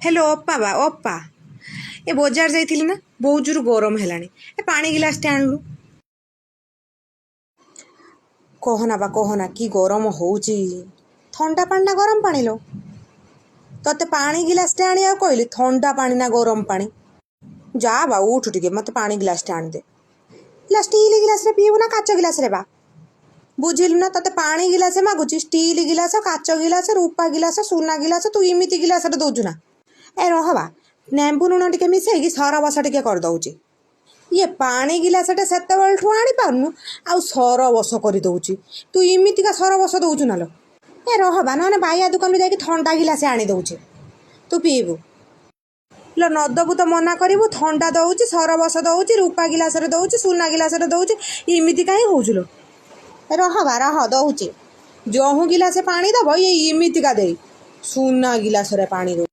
hello अप्पा बा अप्पा ए बजार जाइथिली ना बहुत जोर गरम हेलानी ए पानी गिलास टे आणलु कहना बा कहना कि गरम होउची ठंडा पानी ना गरम पानी लो तते पानी गिलास टे आनी कहली ठंडा पानी ना गरम पानी जा बा उठ टिके मते पानी गिलास टे आनी दे स्टील गिलास रे पीबू ना काच गिलास रे बा बुझिलु ना तते पानी गिलास मागुची स्टील गिलास काच गिलास रूपा गिलास सुना गिलास तू इमिति गिलास रे दउचु ना ए रहबा नेंबू लुण टिके मिसेई सर बस टिके कर दउची ये पानी गिलासटे सेतेबेलठू आनी पारनु आउ सर बस कर दउची तू इमितिका सर बस दउचु ना लो ए रहबा नने बाइया दुकान जाके ठंडा गिलास आनी दउची तू पीबू लो नदबू तो मना करिबू ठंडा दउची सर बस दउची रूपा गिलास रे दउची सुना गिलास रे दउची इमिति काहे होउछु लो रहबा रह दउची जहू गिलास पानी दब ये इमितिका दे सुना गिलास रे पानी दउ